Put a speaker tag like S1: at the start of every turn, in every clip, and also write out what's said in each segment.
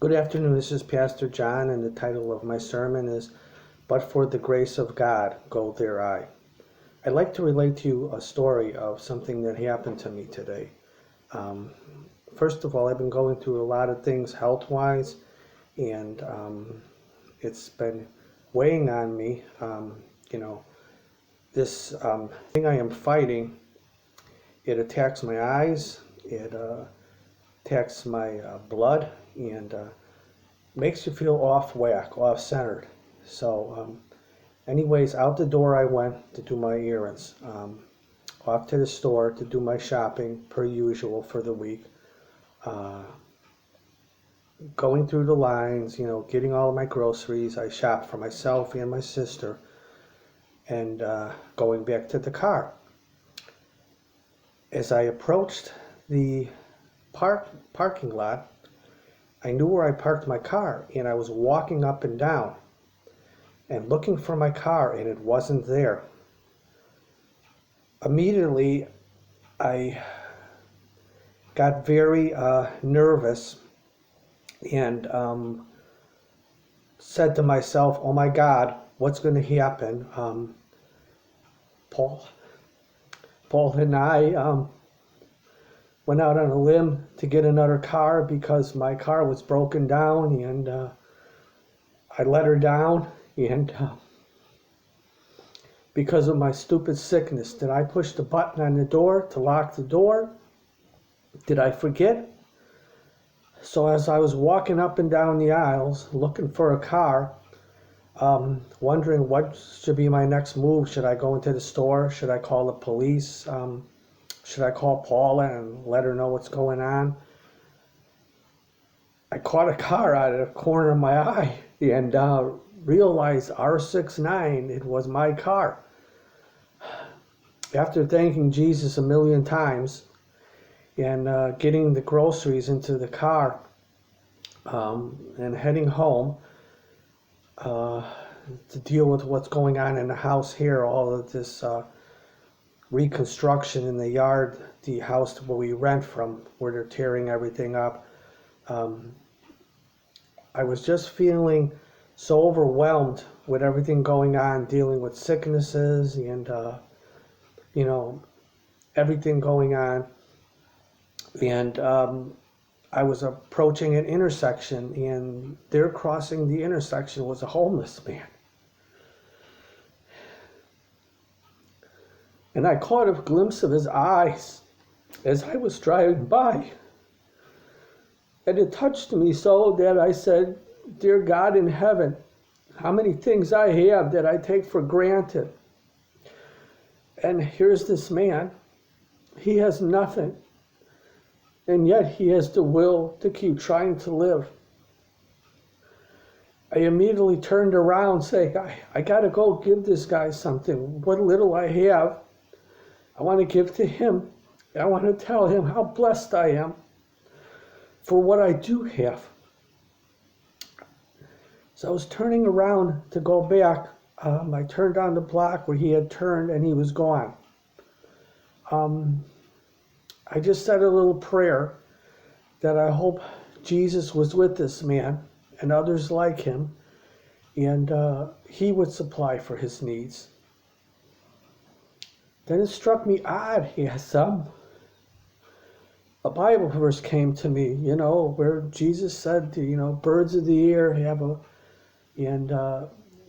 S1: Good afternoon, this is Pastor John, and the title of my sermon is, But for the Grace of God, Go There I. I'd like to relate to you a story of something that happened to me today. First of all, I've been going through a lot of things health-wise, and it's been weighing on me. This thing I am fighting, it attacks my eyes, it attacks my blood, and makes you feel off whack, off centered. So anyways, out the door I went to do my errands, off to the store to do my shopping per usual for the week, going through the lines, getting all of my groceries. I shopped for myself and my sister, and going back to the car. As I approached the parking lot, I knew where I parked my car, and I was walking up and down and looking for my car, and it wasn't there. Immediately, I got very nervous and said to myself, oh my God, what's going to happen? Paul and I went out on a limb to get another car because my car was broken down, and I let her down, and because of my stupid sickness, did I push the button on the door to lock the door? Did I forget? So as I was walking up and down the aisles looking for a car, wondering what should be my next move. Should I go into the store? Should I call the police? Should I call Paula and let her know what's going on? I caught a car out of the corner of my eye and realized R69, it was my car. After thanking Jesus a million times and getting the groceries into the car and heading home to deal with what's going on in the house here, all of this reconstruction in the yard, the house where we rent from, where they're tearing everything up. I was just feeling so overwhelmed with everything going on, dealing with sicknesses and everything going on. And I was approaching an intersection, and there crossing the intersection was a homeless man. And I caught a glimpse of his eyes as I was driving by. And it touched me so that I said, Dear God in heaven, how many things I have that I take for granted. And here's this man. He has nothing. And yet he has the will to keep trying to live. I immediately turned around saying, I got to go give this guy something. What little I have, I want to give to him. I want to tell him how blessed I am for what I do have. So I was turning around to go back. I turned on the block where he had turned, and he was gone. I just said a little prayer that I hope Jesus was with this man and others like him, and he would supply for his needs. Then it struck me odd, a Bible verse came to me, where Jesus said, birds of the air and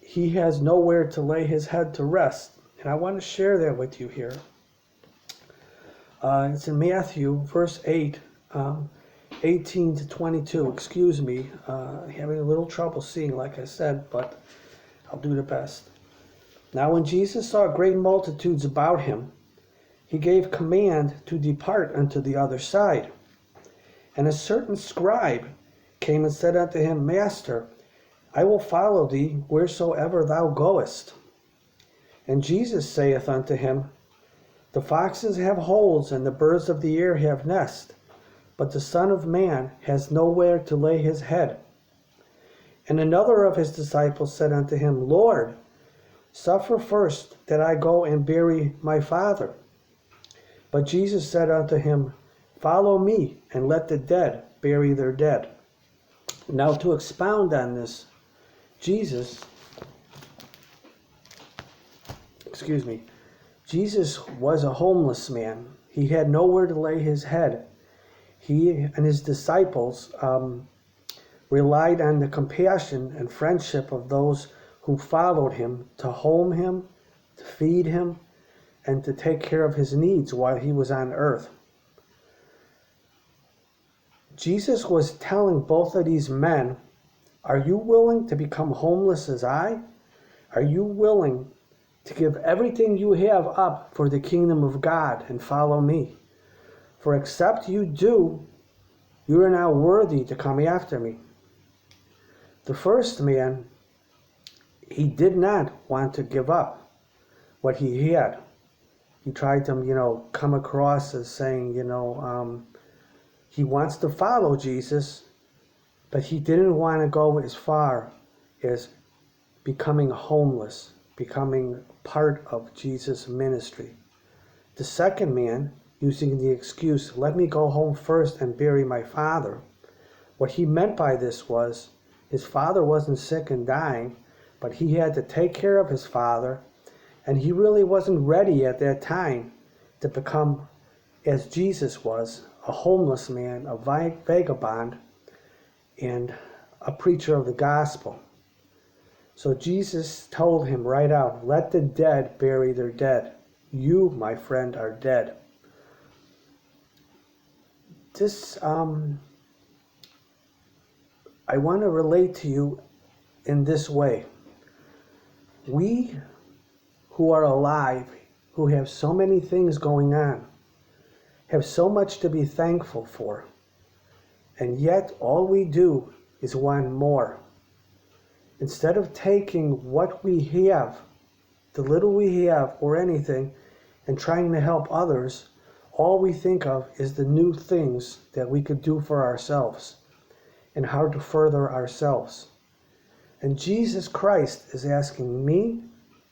S1: he has nowhere to lay his head to rest. And I want to share that with you here. It's in Matthew, verse 8, 18 to 22. Excuse me, having a little trouble seeing, like I said, but I'll do the best. Now when Jesus saw great multitudes about him, he gave command to depart unto the other side. And a certain scribe came and said unto him, Master, I will follow thee wheresoever thou goest. And Jesus saith unto him, The foxes have holes, and the birds of the air have nests, but the Son of Man has nowhere to lay his head. And another of his disciples said unto him, Lord, suffer first that I go and bury my father. But Jesus said unto him, Follow me, and let the dead bury their dead. Now, to expound on this, Jesus was a homeless man. He had nowhere to lay his head. He and his disciples relied on the compassion and friendship of those who followed him to home him, to feed him, and to take care of his needs while he was on earth. Jesus was telling both of these men, are you willing to become homeless as I? Are you willing to give everything you have up for the kingdom of God and follow me? For except you do, you are now worthy to come after me. The first man, he did not want to give up what he had. He tried to, come across as saying, he wants to follow Jesus, but he didn't want to go as far as becoming homeless, becoming part of Jesus' ministry. The second man, using the excuse, let me go home first and bury my father, what he meant by this was, his father wasn't sick and dying, but he had to take care of his father, and he really wasn't ready at that time to become, as Jesus was, a homeless man, a vagabond, and a preacher of the gospel. So Jesus told him right out, let the dead bury their dead. You, my friend, are dead. This, I want to relate to you in this way. We who are alive, who have so many things going on, have so much to be thankful for, and yet all we do is want more. Instead of taking what we have, the little we have or anything, and trying to help others, all we think of is the new things that we could do for ourselves and how to further ourselves. And Jesus Christ is asking me,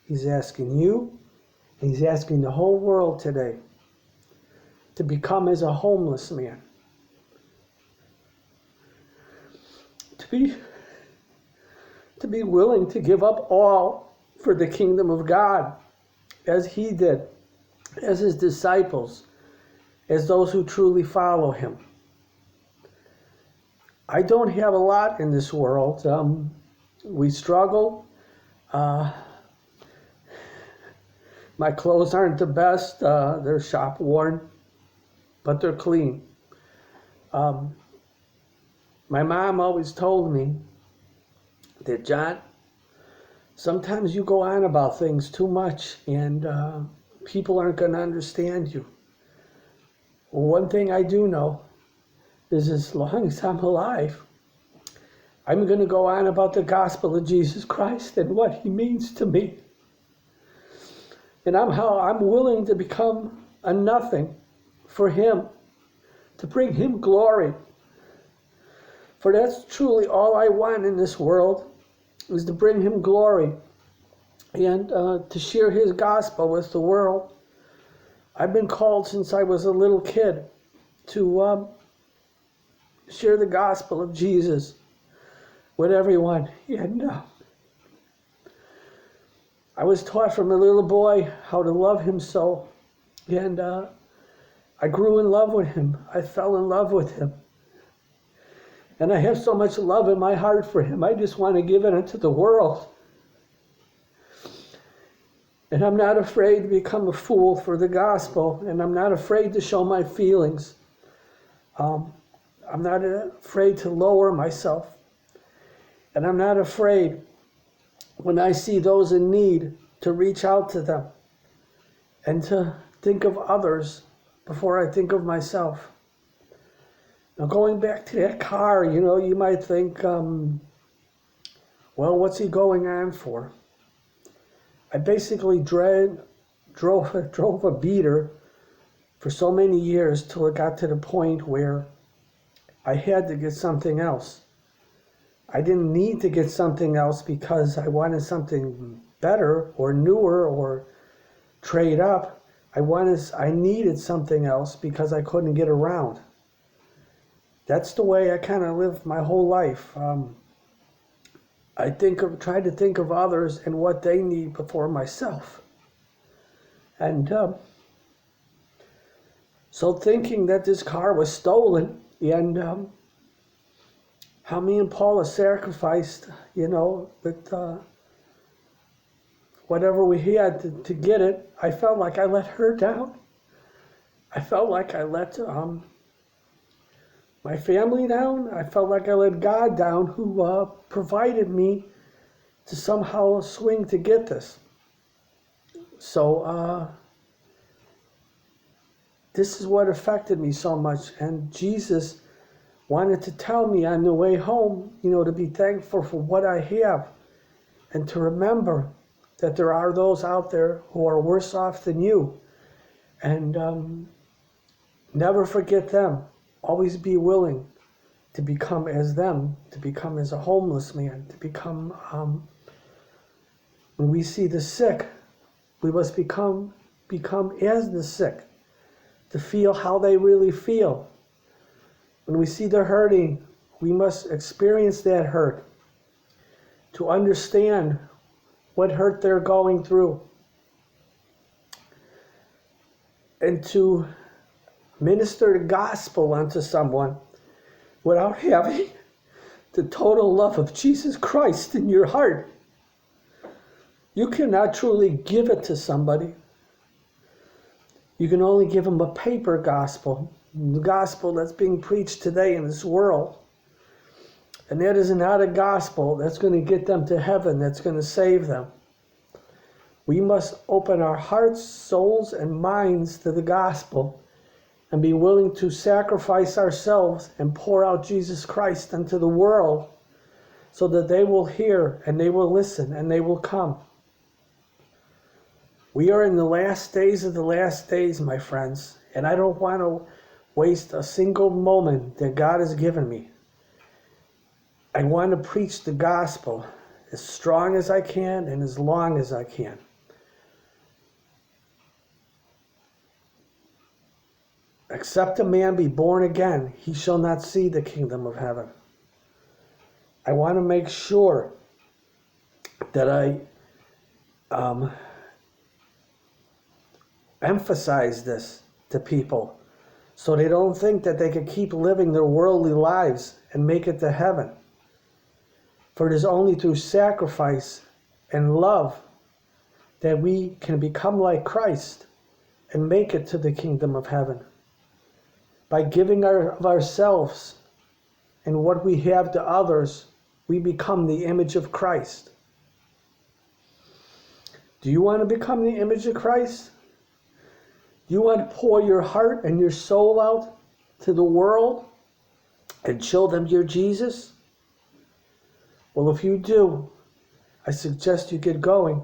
S1: he's asking you, and he's asking the whole world today to become as a homeless man. To be willing to give up all for the kingdom of God, as he did, as his disciples, as those who truly follow him. I don't have a lot in this world. We struggle. My clothes aren't the best. They're shop worn, but they're clean. My mom always told me that, John, sometimes you go on about things too much and people aren't going to understand you. Well, one thing I do know is as long as I'm alive, I'm going to go on about the gospel of Jesus Christ and what he means to me. And I'm willing to become a nothing for him, to bring him glory. For that's truly all I want in this world, is to bring him glory and to share his gospel with the world. I've been called since I was a little kid to share the gospel of Jesus with everyone. And I was taught from a little boy how to love him so. And I grew in love with him. I fell in love with him. And I have so much love in my heart for him. I just want to give it into the world. And I'm not afraid to become a fool for the gospel. And I'm not afraid to show my feelings. I'm not afraid to lower myself. And I'm not afraid when I see those in need to reach out to them and to think of others before I think of myself. Now, going back to that car, you might think, well, what's he going on for? I basically drove a beater for so many years till it got to the point where I had to get something else. I didn't need to get something else because I wanted something better or newer or trade up. I needed something else because I couldn't get around. That's the way I kind of live my whole life. I try to think of others and what they need before myself. And so thinking that this car was stolen, and how me and Paula sacrificed, with whatever we had to get it, I felt like I let her down. I felt like I let my family down. I felt like I let God down, who provided me to somehow swing to get this. So this is what affected me so much. And Jesus wanted to tell me on the way home, to be thankful for what I have and to remember that there are those out there who are worse off than you. And never forget them. Always be willing to become as them, to become as a homeless man, to become, when we see the sick, we must become as the sick, to feel how they really feel. When we see the hurting, we must experience that hurt, to understand what hurt they're going through, and to minister the gospel unto someone without having the total love of Jesus Christ in your heart. You cannot truly give it to somebody. You can only give them a paper gospel, the gospel that's being preached today in this world. And that is not a gospel that's going to get them to heaven, that's going to save them. We must open our hearts, souls, and minds to the gospel and be willing to sacrifice ourselves and pour out Jesus Christ into the world so that they will hear and they will listen and they will come. We are in the last days of the last days, my friends, and I don't want to waste a single moment that God has given me. I want to preach the gospel as strong as I can and as long as I can. Except a man be born again, he shall not see the kingdom of heaven. I want to make sure that I emphasize this to people so they don't think that they could keep living their worldly lives and make it to heaven. For it is only through sacrifice and love that we can become like Christ and make it to the kingdom of heaven. By giving of ourselves and what we have to others, we become the image of Christ. Do you want to become the image of Christ? Do you want to pour your heart and your soul out to the world and show them your Jesus? Well, if you do, I suggest you get going,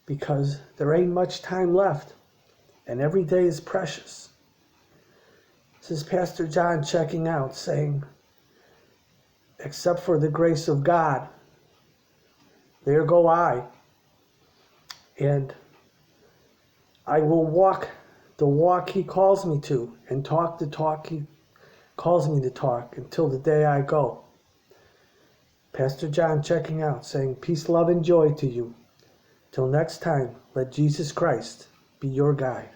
S1: because there ain't much time left and every day is precious. This is Pastor John checking out, saying, except for the grace of God, there go I. And I will walk the walk he calls me to and talk the talk he calls me to talk until the day I go. Pastor John checking out, saying peace, love, and joy to you. Till next time, let Jesus Christ be your guide.